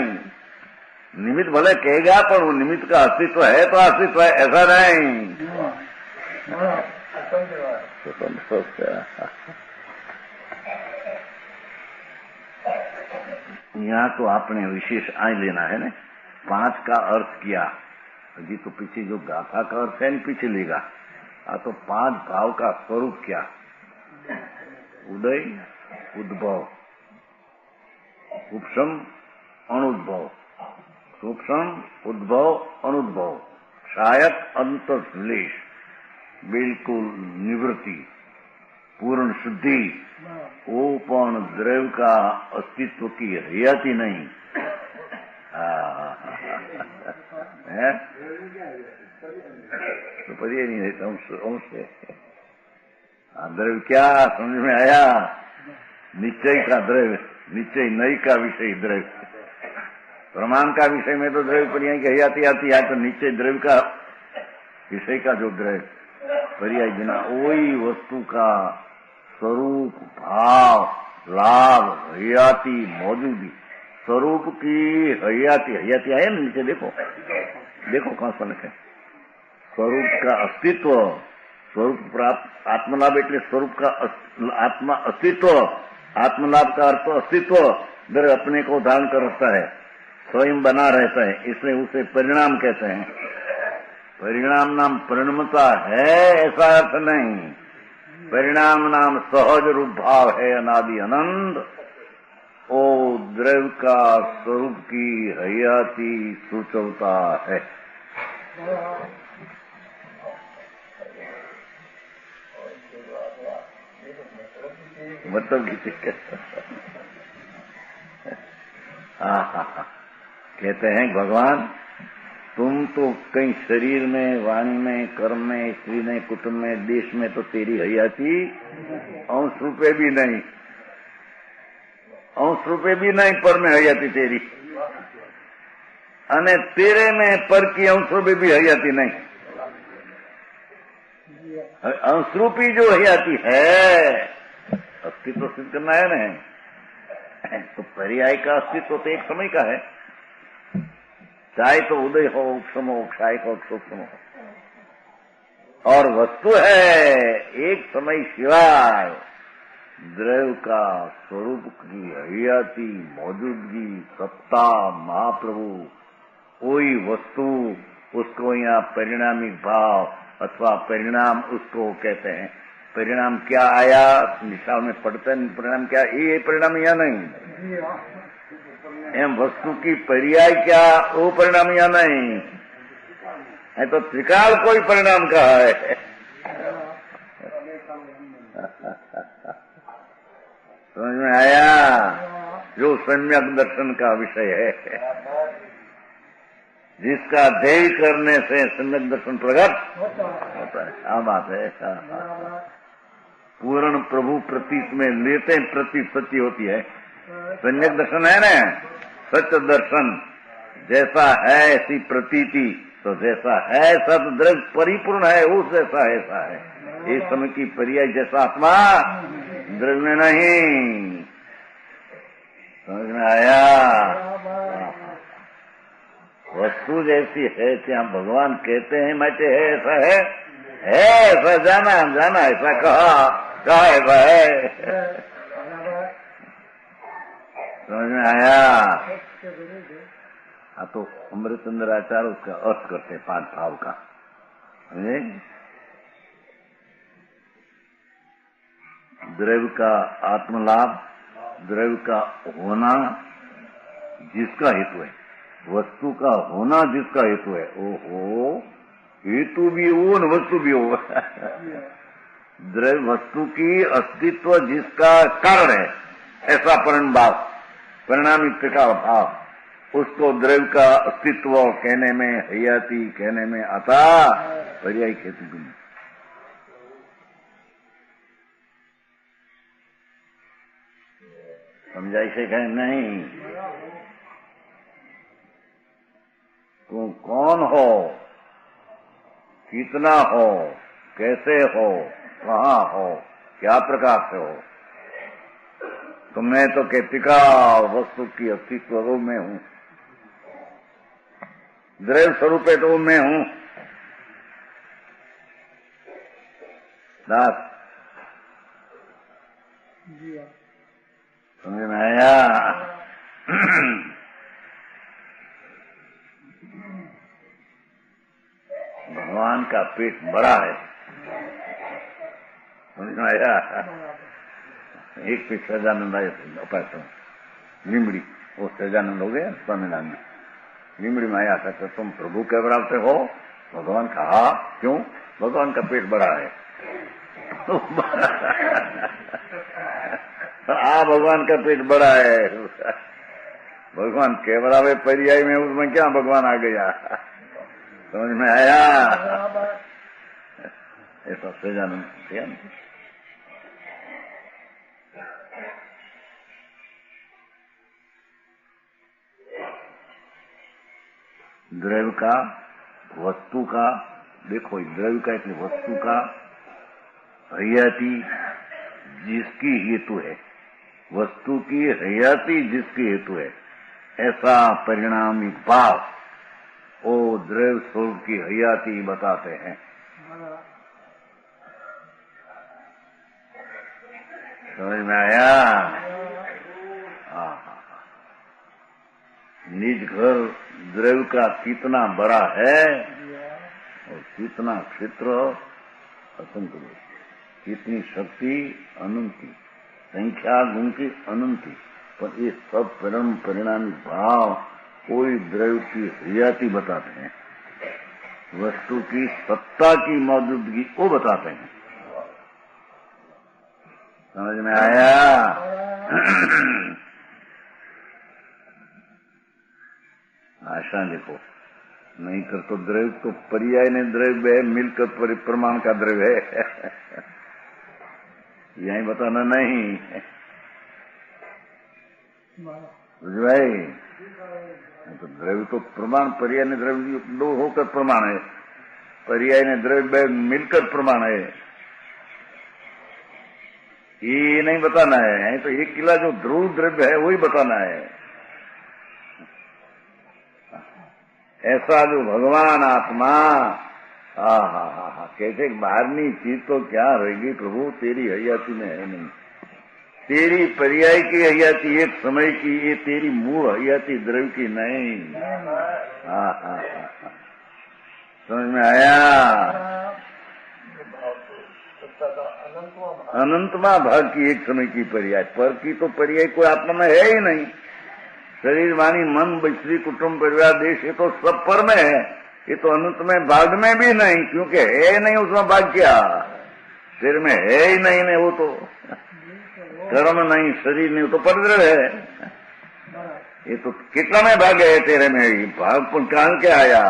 निमित्त भले कहेगा पर वो निमित्त का अस्तित्व है तो अस्तित्व है ऐसा नहीं। यहाँ तो आपने विशेष आय लेना है ना। 5 का अर्थ किया, अभी तो पीछे जो गाथा का अर्थ है पीछे लेगा। तो 5 भाव का स्वरूप क्या? उदय, उद्भव, उपशम, अनुद्भव, सूक्ष्म, उद्भव, अनुद्भव, शायद अंतर्श्लेष, बिल्कुल निवृत्ति, पूर्ण शुद्धि। वो पण द्रव्य का अस्तित्व की हयाती नहीं है तो परिचय नहीं रहता हमसे। द्रव्य क्या समझ में आया? निश्चय का द्रव्य, निश्चय नई का विषय द्रव्य। प्रमाण का विषय में तो द्रव्य पर्याय की हयाती आती है, तो निश्चय द्रव्य का विषय का जो द्रव्य पर्याय बिना वही वस्तु का स्वरूप, भाव, लाभ, हयाती, मौजूदी। स्वरूप की हयाती, हयाती है ना नीचे देखो, देखो कौन सा लिखे। स्वरूप का अस्तित्व, स्वरूप प्राप्त आत्मलाभ એટલે स्वरूप का आत्मा अस्तित्व, आत्मलाभ का अर्थ अस्तित्व। द्रव्य अपने को धारण कर रखता है, स्वयं बना रहता है, इसलिए उसे परिणाम कहते हैं। परिणाम नाम परिणमता है ऐसा अर्थ नहीं। परिणाम नाम सहज रूप भाव है, अनादि अनंत। ओ द्रव्य का स्वरूप की हयाती सूचवता है। मतलब कहते हैं भगवान तुम तो कहीं शरीर में, वाणी में, कर्म में, स्त्री में, कुटुंब में, देश में तो तेरी हयाती अंश रुपए भी नहीं, अंश रुपए भी नहीं पर में हयाती तेरी, अने तेरे में पर की अंश रुपए भी हयाती नहीं। अंश रूपी जो हयाती है अस्तित्व सिद्ध करना है ना। तो पर्याय का अस्तित्व तो एक समय का है, चाहे तो उदय हो, उपशम हो, क्षय हो, सूक्ष्म हो। और वस्तु है एक समय सिवाय द्रव्य का स्वरूप की हयाती, मौजूदगी, सत्ता, महाप्रभु, कोई वस्तु, उसको यहाँ परिणामी भाव अथवा परिणाम उसको कहते हैं। परिणाम क्या आया निशा में पढ़ते हैं, परिणाम क्या, ये परिणाम यहाँ नहीं। एम वस्तु की पर्याय क्या, वो परिणाम या नहीं है। तो त्रिकाल कोई परिणाम का है। समझ में आया? जो सम्यक दर्शन का विषय है, जिसका ध्येय करने से सम्यक दर्शन प्रकट होता है। क्या बात है? पूर्ण प्रभु प्रतीत में लेते प्रतिपत्ति होती है। सम्यक दर्शन है ना, सत्य दर्शन। जैसा है ऐसी प्रतीति, तो जैसा है सब द्रव्य परिपूर्ण है, उस जैसा ऐसा है। इस समय की पर्याय जैसा आत्मा द्रव्य में नहीं। समझ में आया? वस्तु जैसी है क्या भगवान कहते हैं माटे है ऐसा है ऐसा जाना जाना ऐसा कहा ऐसा है। समझ में आया? हाँ तो अमृतचंद्र आचार्य उसका अर्थ करते हैं 5 भाव का। समझे? द्रव्य का आत्मलाभ, द्रव्य का होना जिसका हेतु है, वस्तु का होना जिसका हेतु है, ओहो, हेतु भी हो न वस्तु भी हो। द्रव्य वस्तु की अस्तित्व जिसका कारण है, ऐसा परिणामी का भाव, उसको द्रव्य का अस्तित्व कहने में, हयाती कहने में आता पर्यायी हेतु भी नहीं। समझाई से कहे नहीं, तुम कौन हो, कितना हो, कैसे हो, कहाँ हो, क्या प्रकार से हो? तुमने तो कहतिका वस्तु की अस्तित्व वो मैं हूं, द्रव्य स्वरूप है तो वो मैं हूं। दास समझ में आया? भगवान का पेट बड़ा है, समझ में आया? एक पे सजानंद आए थे, लिमड़ी, वो सजानंद हो गया स्वामीनारायण। लिमड़ी में आया था, तो तुम प्रभु के बराबर हो? भगवान कहा क्यों? भगवान का पेट बड़ा है। हाँ, भगवान का पेट बड़ा है। भगवान के बराबर पर्याय में, उसमें क्या भगवान आ गया? समझ में आया? ऐसा सजानंद किया। द्रव्य का, वस्तु का, देखो द्रव्य का એટલે वस्तु का हयाती जिसकी हेतु है, वस्तु की हयाती जिसकी हेतु है, ऐसा परिणामी भाव वो द्रव्य स्वरूप की हयाती बताते हैं। समझ में आया? निज घर द्रव्य का कितना बड़ा है और कितना क्षेत्र असंख्य, कितनी शक्ति अनंती, संख्या गुण की अनंती, पर ये सब परिणामी भाव कोई द्रव्य की हयाती बताते हैं, वस्तु की सत्ता की मौजूदगी को बताते हैं। समझ में आया? आशा देखो, नहीं कर तो द्रव्य तो पर्याय ने द्रव्य है, मिलकर परिप्रमाण का द्रव्य है। यही बताना नहीं भाई, तो द्रव्य तो प्रमाण, पर्याय ने द्रव्य दो होकर प्रमाण है, पर्याय ने द्रव्य मिलकर प्रमाण है। ये नहीं बताना है, तो एक किला जो ध्रुव द्रव्य है वही बताना है। ऐसा जो भगवान आत्मा, कैसे बाहरनी चीज तो क्या रहेगी प्रभु, तेरी हयाती में है नहीं, तेरी पर्याय की हयाती एक समय की, ये तेरी मूल हयाती द्रव्य की नहीं। समझ में आया? अनंतमा भाग की एक समय की पर्याय, पर की तो पर्याय कोई आत्मा में है ही नहीं। शरीर वाणी मन स्त्री कुटुंब परिवार देश, ये तो सब पर में है, ये तो अनंत में भाग में भी नहीं, क्योंकि है नहीं उसमें भाग क्या, तेरे में है ही नहीं, वो तो कर्म नहीं, शरीर नहीं, वो तो परद्रव्य है। ये तो कितना में भाग है तेरे में, भाग कहां के आया,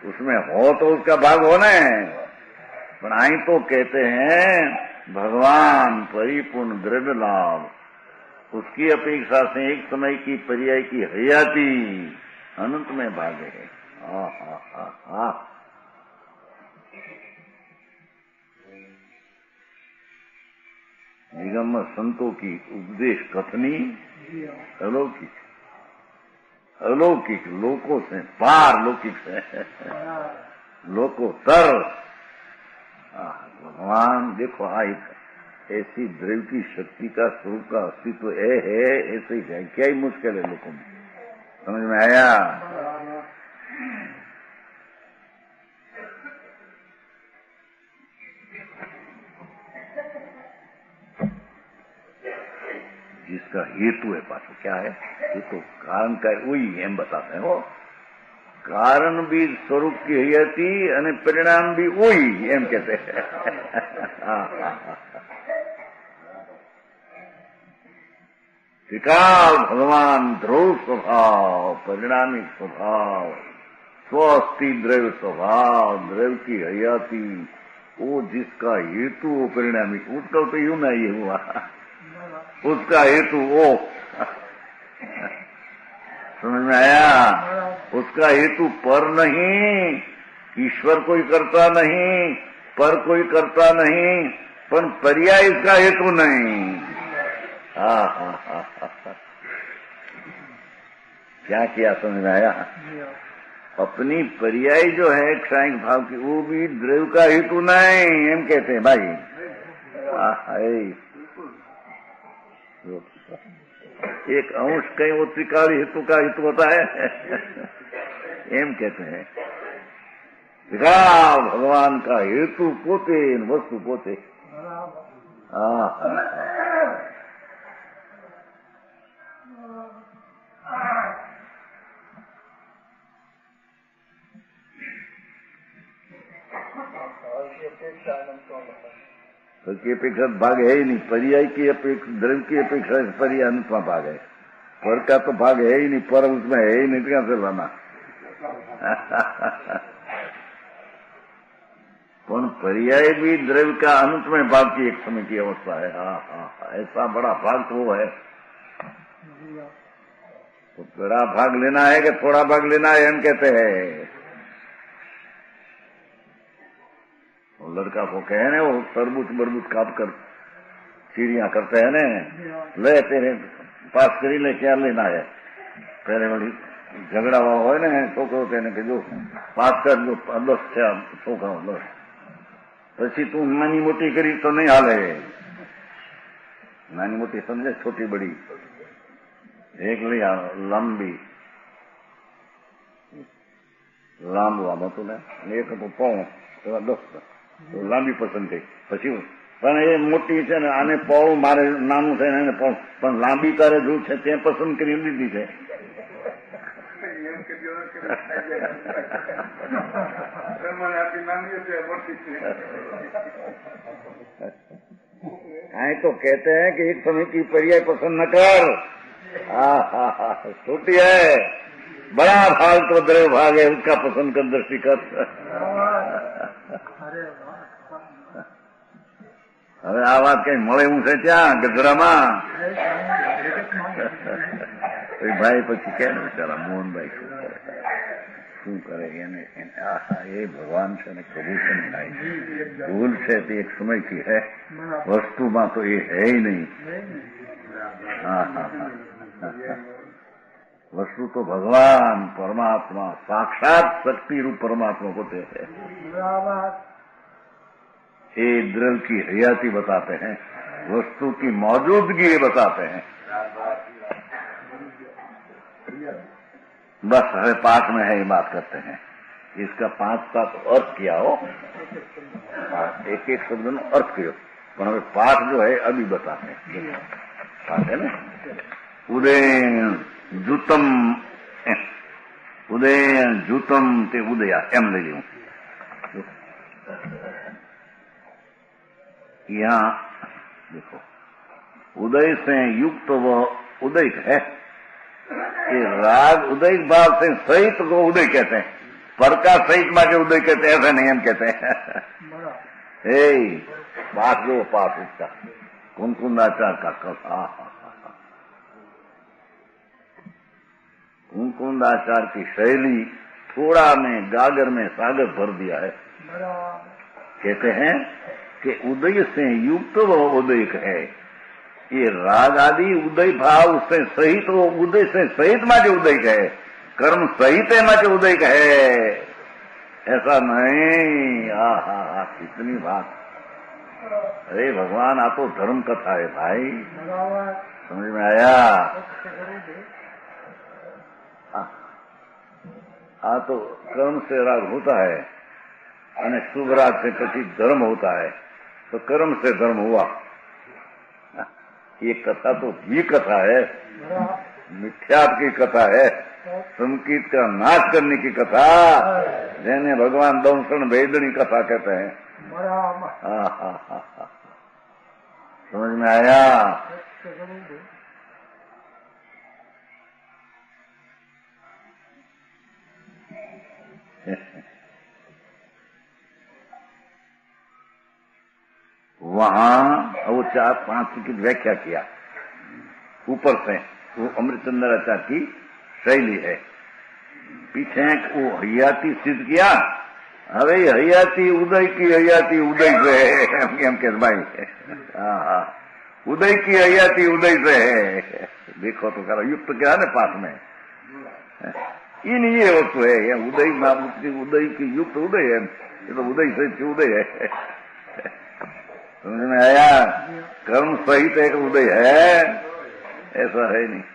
उसमें हो तो उसका भाग होना है। पर आई तो कहते हैं भगवान परिपूर्ण द्रव्य लाभ, उसकी अपेक्षा से एक समय की पर्याय की हयाती अनंत में भाग है। निगम संतों की उपदेश कथनी अलौकिक, अलौकिक, लोकों से पार, लौकिक से लोकोत्तर। भगवान देखो, ऐसी द्रव्य की शक्ति का स्वरूप का अस्तित्व है, ऐसे व्याख्या ही मुश्किल है लोगों में। समझ में आया? जिसका हेतु है पाछो क्या है हेतु कारण का वही एम बताते हैं वो कारण भी स्वरूप की हयाती અને परिणाम भी वही एम कहते हैं त्रिकाल भगवान ध्रुव स्वभाव परिणामी स्वभाव स्वस्थि द्रव्य स्वभाव द्रव्य की हयाती वो जिसका हेतु वो परिणामी उसका तो यूं ना ये हुआ उसका हेतु वो समझ में आया उसका हेतु पर नहीं ईश्वर कोई करता नहीं पर कोई करता नहीं पर पर्याय इसका हेतु नहीं क्या किया समझ में आया अपनी पर्याय जो है क्षणिक भाव की वो भी द्रव्य का हेतु नहीं एम कहते हैं भाई एक अंश कहीं वो त्रिकाल हेतु का हेतु होता है एम कहते हैं त्रिकाल भगवान का हेतु पोते वस्तु पोते फल की अपेक्षा भाग है ही नहीं पर्याय की अपेक्षा द्रव्य की अपेक्षा पर्याय अंत में भाग है पर का तो भाग है ही नहीं पर उसमें है ही नहीं क्या से लाना पर पर्याय भी द्रव्य का अंत में भाग की एक समय की अवस्था है ऐसा बड़ा भाग तो वो है तो बड़ा भाग लेना है कि थोड़ा भाग लेना है हम कहते हैं लड़का को कहे ना वो तरबूज बरबूज काट कर सीढ़ियां करते हैं ना ले तेरे पास करी ले क्या लेना है पहले वाली झगड़ा हुआ हो ना छोकरो कहने के जो पास कर जो 10 छोकरा 10 પછી તું નાની મોટી કરી તો નહીં હાલે નાની મોટી સમજે छोटी बड़ी एक लिया लंबी લાંબુ આમ હતું ને એક હતું પાઉં એવા 10 તો લાંબી પસંદ થઈ પછી પણ એ મોટી છે ને આને પાઉં મારે નાનું છે ને પાઉં પણ લાંબી તારે જો છે તે પસંદ કરી લીધી છે आए तो कहते हैं कि एक समय की पर्याय पसंद न कर छोटी है बड़ा भाग तो द्रव्य भाग है उसका पसंद कर दृष्टि कर હવે આ વાત કઈ મળે એવું છે ત્યાં ગજરામાં ભાઈ પછી કે ને બિચારા મોહનભાઈ શું કરે એને એ ભગવાન છે ને પ્રભુ છે ને ભાઈ ભૂલ છે તે એક સમય की है વસ્તુમાં તો એ है ही नहीं वस्तु तो भगवान परमात्मा साक्षात शक्ति रूप परमात्मा होते हैं ये द्रव्य की हयाती बताते हैं वस्तु की मौजूदगी बताते हैं बस हमें पाठ में है ये बात करते हैं इसका 5 अर्थ किया हो एक एक शब्द में अर्थ किया पर हमें पाठ जो है अभी बताते हैं पाठ है ना उदय जूतम उदय जूतम ते उदया एम ले लू यहाँ देखो उदय से युक्त वो उदय है ये राग उदय भाव से सहित को उदय कहते हैं पर का सहित माँ के उदय कहते हैं ऐसा नहीं हम कहते हैं बात जो पाठ उसका कुंकुंदाचार का कथा कुंकुंदाचार की शैली थोड़ा में गागर में सागर भर दिया है कहते हैं कि उदय से युक्त वो उदय है ये राग आदि उदय भाव से सहित वो उदय से सहित माटे उदय है कर्म सहित है माटे उदय है ऐसा नहीं कितनी बात अरे भगवान आप तो धर्म कथा है भाई समझ में आया तो कर्म से राग होता है और शुभ राग से પછી धर्म होता है तो कर्म से धर्म हुआ ये कथा तो भी कथा है, मिथ्यात की कथा है, संकीत का नाश करने की कथा, जिन्हें भगवान दंसन भेदनी कथा कहते हैं। समझ में आया? वहां वो 4-5 की व्याख्या किया ऊपर से, वो अमृतचंद्राचार्य की शैली है। पीछे वो हयाती सिद्ध किया, હવે હયાતી ઉદય की હયાતી उदय से है, एम के भाई, उदय की हयाती उदय से है। देखो तो करो, युक्त क्या है ना पाठ में, इन ये वस्तु है, उदय उदय की युक्त उदय है, ये तो उदय से उदय है। समझ में आया? कर्म सहित एक उदय है, ऐसा है नहीं।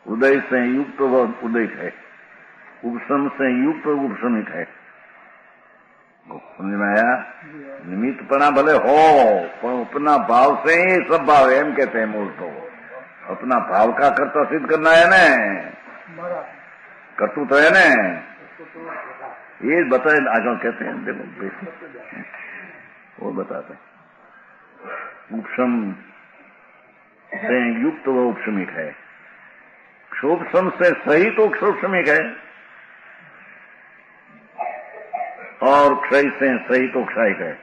उदय से युक्त वो उदय है, उपशम से युक्त उपशमित है। समझ में आया? निमित्तपना भले हो, पर अपना भाव से ही सब भाव है, एम कहते हैं मूल तो। अपना भाव का कर्ता सिद्ध करना है ना, कर्तु तो है ना, ये बताए आगे कहते हैं। देखो वो बताते हैं, उपशम से युक्त व उपशमिक है, क्षोभसम से सहित तो क्षोभसमिक है, और क्षय से सहित तो क्षयिक है।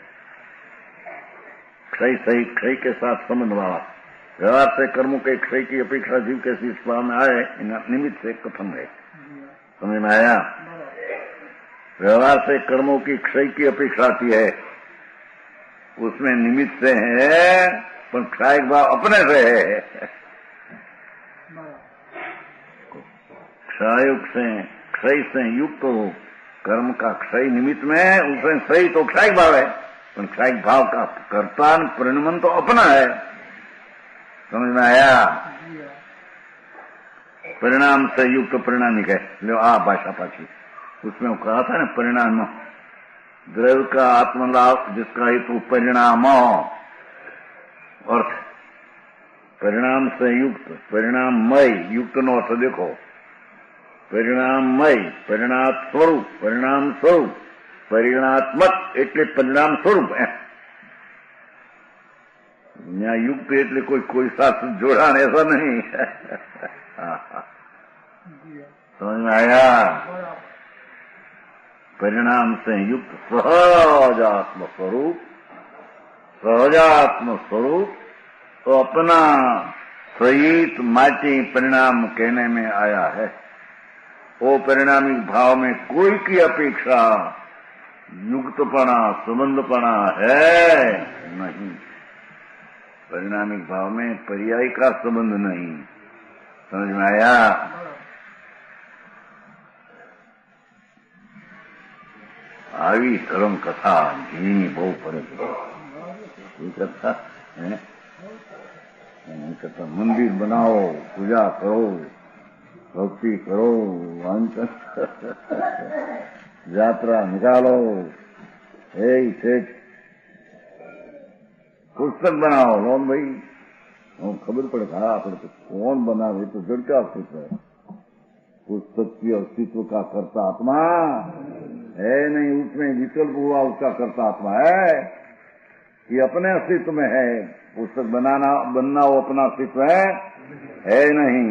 क्षय सहित क्षय के साथ संबंध वाला व्यवहार से कर्मों के क्षय की अपेक्षा जीव के स्वभाव में आए, निमित्त से कथन है। समझ में आया? व्यवहार से कर्मों की क्षय की अपेक्षा आती है, उसमें निमित्त से है, पर क्षयिक भाव अपने से है। क्षय से युक्त हो कर्म का क्षय निमित्त में, उसमें सही तो क्षयिक भाव है, पर क्षयिक भाव का कर्ता परिणमन तो अपना है। समझ में आया? परिणाम से युक्त परिणामिक है। लो आ भाषा पाछी, उसमें वो कहा था ना, परिणाम द्रव्य का आत्मलाभ जिसका हेतु परिणाम अर्थ, परिणाम से युक्त, परिणाममय, युक्त नो अर्थ देखो, परिणाममय, परिणाम स्वरूप, परिणाम स्वरूप, परिणात्मक એટલે પરિણામ સ્વરૂપ। यहाँ युक्त એટલે कोई साथ जोड़ान ऐसा नहीं। समझ में आया? परिणाम से युक्त सहजात्म स्वरूप, सहजात्म स्वरूप तो अपना सहित माटी परिणाम कहने में आया है। वो परिणामिक भाव में कोई की अपेक्षा युक्तपना, संबंधपना है नहीं। परिणामिक भाव में पर्याय का संबंध नहीं। समझ में आया? આવી ધર્મ કથા ઘી બહુ પડે છે। એ કથા કથા મંદિર બનાવો, પૂજા કરો, भक्ति करो, वांछन यात्रा निकालो, सेठ पुस्तक बनाओ, लोन भाई खबर पड़े था अपने तो कौन बनावे तो जड़ क्या अस्तित्व है? पुस्तक की अस्तित्व का कर्ता आत्मा है नहीं, उसमें विकल्प हुआ उसका कर्ता आत्मा है। ये अपने अस्तित्व में है, पुस्तक बनना वो अपना अस्तित्व है नहीं।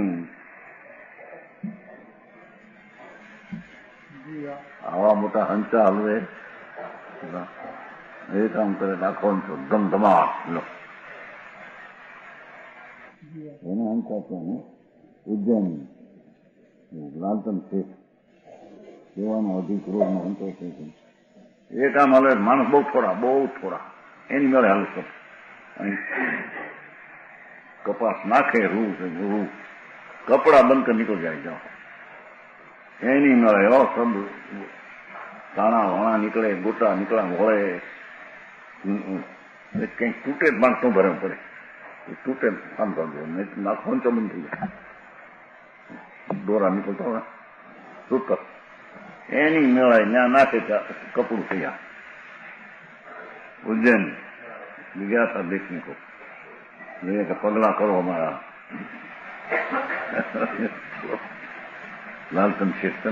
આવા મોટા હંચા હલવે એ કામ કરે નાખો ધમધમાટ લો એને હંચા છે ને ઉજ્જૈન લાલચંદ શેખ સેવાનો અધિક રોગનો હંચો છે એ કામ હલે માણસ બહુ થોડા એની મેળે હાલે सब કપાસ નાખે રૂ કપડા બંધ કરી નીકળ જાય જાઓ એની મળે सब दाणा वाणा निकले, गोटा निकला वळे कहीं तूटे माणस तो भरव पड़े, तूटे काम कर दो नहीं नाखो तो बंद थी जाए, दोरा निकलता होगा सूतर एनी मेला ना नाखे कपड़ू थी। उज्जैन गया था देखने को, ये तो पगला करो हमारा लालचंद शेख थे।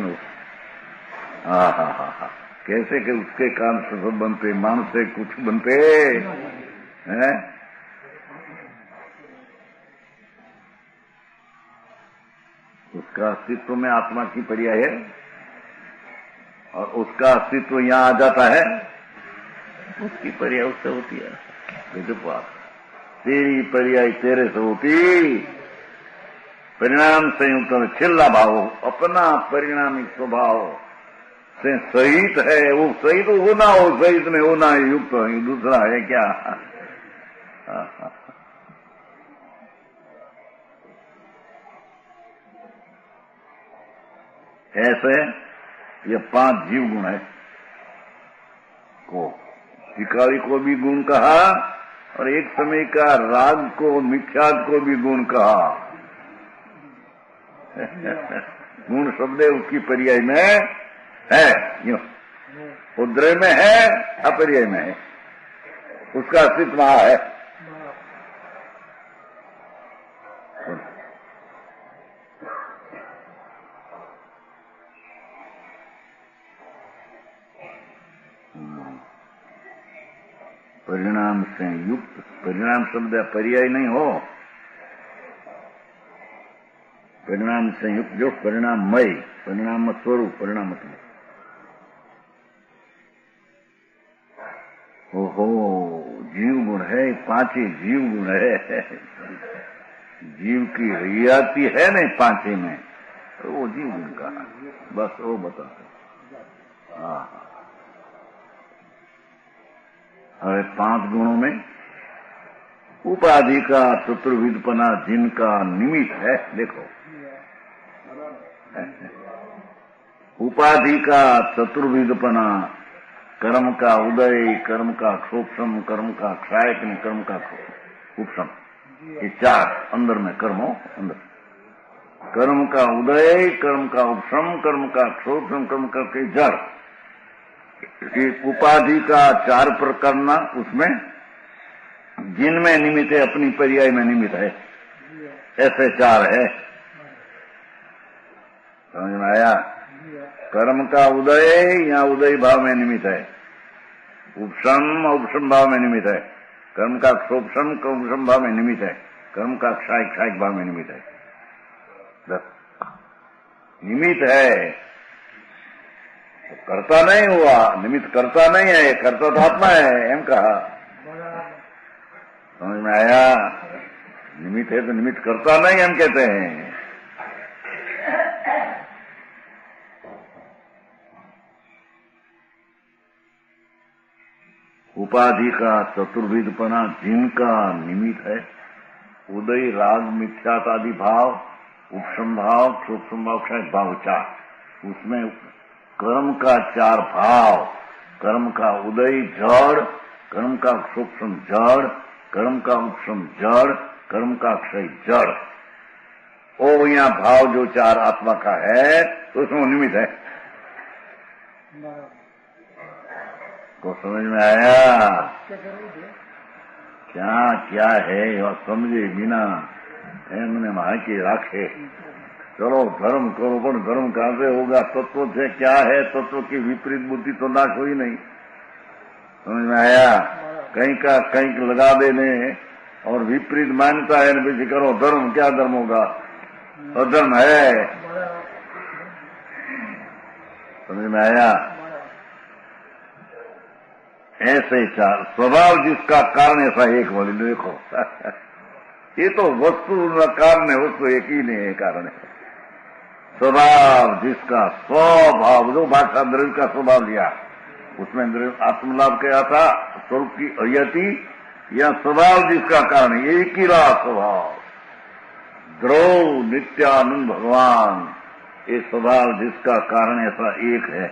हाँ, कैसे कि उसके कान से सब बनते, मान से कुछ बनते हैं। उसका अस्तित्व में आत्मा की पर्याय है और उसका अस्तित्व यहाँ आ जाता है, उसकी पर्याय उससे होती है। तेरी पर्याय तेरे से होती। परिणाम संयुक्त छिल्ला भाव अपना परिणामी स्वभाव से सहित है। वो सहित होना हो, सहित में होना है, युक्त है, दूसरा है क्या। ऐसे ये 5 जीव गुण है को शिकारी को भी गुण कहा और एक समय का राग को मिथ्यात को भी गुण कहा। गुण शब्द उसकी पर्याय में है, यूं उद्रय में है, अपर्याय में है, उसका अस्तित्व वहां है। परिणाम से युक्त, परिणाम शब्द पर्याय नहीं हो, परिणाम से युक्त जो परिणाममय, परिणाम स्वरूप, परिणामात्मक। ओहो, जीव गुण है, 5 जीव गुण है। जीव की हयाती है नहीं 5 में, तो वो जीव गुण का बस वो बताते। हाँ, अरे 5 गुणों में उपाधि का चतुर्विधपना जिनका निमित्त है, देखो उपाधि का चतुर्विधपना, कर्म का उदय, कर्म का क्षोभम, कर्म का क्षायक, कर्म का उपशम, ये 4 अंदर में कर्म हो, अंदर कर्म का उदय, कर्म का उपशम, कर्म का क्षोभम, कर्म का जड़, उपाधि का 4 प्रकरण, उसमें जिनमें निमित्त है, अपनी पर्याय में निमित्त है, ऐसे 4 है। समझ में आया। कर्म का उदय या उदय भाव में निमित्त है, उपशम उपशम भाव में निमित्त है, कर्म का क्षोभम उपशम भाव में निमित्त है, कर्म का क्षाय क्षायक भाव में निमित्त है। निमित्त है, करता नहीं हुआ, निमित्त करता नहीं है, करता तो आत्मा है, एम कहा। समझ में आया। निमित्त है तो निमित्त करता नहीं हम कहते हैं। उपाधि का चतुर्विधपना जिनका निमित्त है, उदय, राग, मिथ्यात आदि भाव, उपशम भाव, क्षोभम भाव, क्षय भाव 4, उसमें कर्म का 4 भाव, कर्म का उदय जड़, कर्म का क्षोभम जड़, कर्म का उपशम जड़, कर्म का क्षय जड़। ओ यहाँ भाव जो 4 आत्मा का है तो उसमें निमित्त है। को समझ में आया क्या क्या है, और समझे बिना एमने वहां के राखे। चलो धर्म करो, पर धर्म कहां से होगा। तत्व से क्या है, तत्व की विपरीत बुद्धि तो नाश हुई नहीं। समझ में आया। कहीं का कहीं लगा देने और विपरीत मान्यता है, बेची करो धर्म, क्या धर्म होगा, अधर्म है। समझ में आया। ऐसे 4 स्वभाव जिसका कारण ऐसा एक बोले, देखो ये तो वस्तु कारण है, वस्तु एक ही नहीं है, कारण है स्वभाव जिसका, स्वभाव जो भाषा द्रव्य का स्वभाव लिया, उसमें आत्मलाभ क्या था, स्वरूप की अयति या स्वभाव जिसका कारण है, एक ही रहा स्वभाव। ध्रुव नित्यानंद भगवान, ये स्वभाव जिसका कारण ऐसा एक है।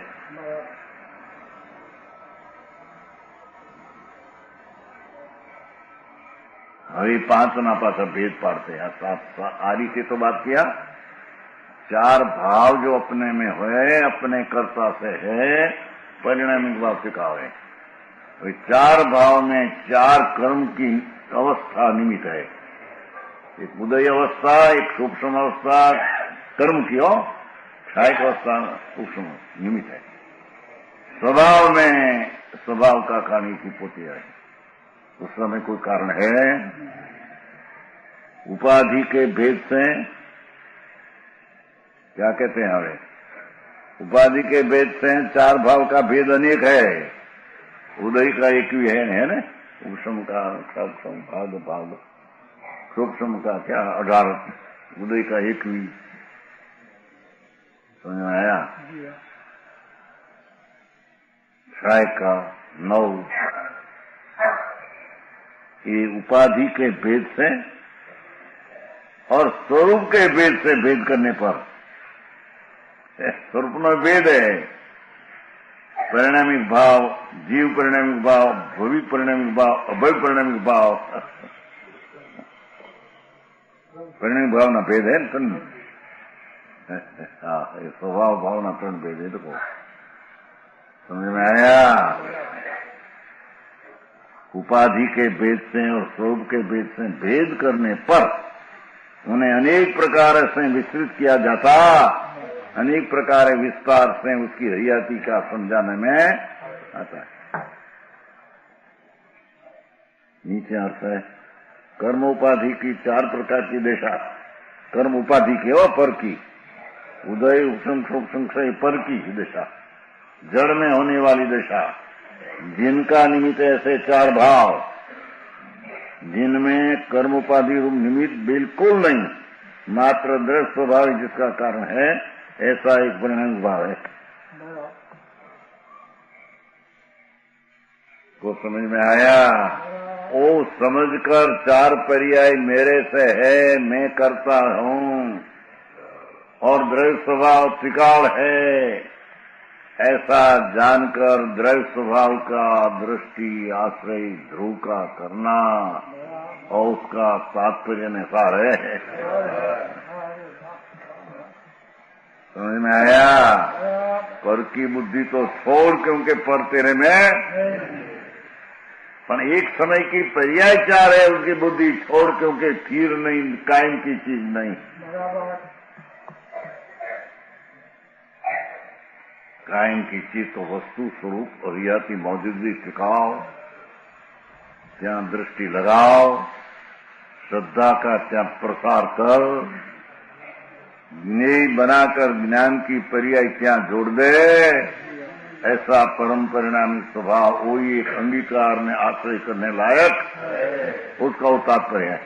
अभी 5 नापा सब भेद पाड़ते हैं। 7 आदि से तो बात किया, 4 भाव जो अपने में है, अपने कर्ता से है, परिणामिक भाव से कहा है। 4 भाव में 4 कर्म की अवस्था निमित्त है। एक उदय अवस्था, एक सूक्ष्म अवस्था कर्म की हो, क्षायक अवस्था सूक्ष्म निमित्त है। स्वभाव में स्वभाव का कारण की पोती है, उस समय कोई कारण है। उपाधि के भेद से क्या कहते हैं हमें, उपाधि के भेद से चार भाव का भेद अनेक है। उदय का एक ही है ना, सूक्ष्म का सूक्ष्म भाग, सूक्ष्म का क्या 18, उदय का एक भी। समझ में आया? क्षय का 9। ये उपाधि के भेद से और स्वरूप के भेद से भेद करने पर, स्वरूप में भेद है, परिणामिक भाव, जीव परिणामिक भाव, भविक परिणामिक भाव, अभय परिणामिक भाव, परिणामिक भाव ना भेद है तन। स्वभाव भाव ना तन भेद है। देखो समझ में आया? उपाधि के भेद से और स्वरूप के भेद से भेद करने पर उन्हें अनेक प्रकार से विस्तृत किया जाता, अनेक प्रकार विस्तार से उसकी हरियाती का समझाने में आता है। नीचे अर्थ है, कर्म उपाधि की 4 प्रकार की दशा। कर्म उपाधि की और पर की, उदय उपसम संशय पर की दशा, जड़ में होने वाली दशा, जिनका निमित्त ऐसे 4 भाव, जिनमें कर्म उपाधि रूप निमित्त बिल्कुल नहीं, मात्र दृढ़ स्वभाव जिसका कारण है, ऐसा एक परिणाम भाव है। को समझ में आया? ओ समझकर 4 पर्याय मेरे से है, मैं करता हूं, और दृढ़ स्वभाव त्रिकाल है, ऐसा जानकर दृढ़ स्वभाव का दृष्टि आश्रय ध्रुव का करना और उसका तात्पर्य निसार है। समझ में आया? पर की बुद्धि तो छोड़, क्योंकि पर तेरे में पर एक समय की पर्याय 4 है, उसकी बुद्धि छोड़, क्योंकि स्थिर नहीं, कायम की चीज नहीं। कायम की चीज तो वस्तु स्वरूप और रियाती मौजूदगी टिकाओ, ત્યાં दृष्टि लगाओ, श्रद्धा का ત્યાં प्रसार कर, ज्ञेय बनाकर ज्ञान की पर्याय ત્યાં जोड़ दे। ऐसा परम परिणामी स्वभाव वही एक अंगीकार में आश्रय करने लायक, उसका तात्पर्य है।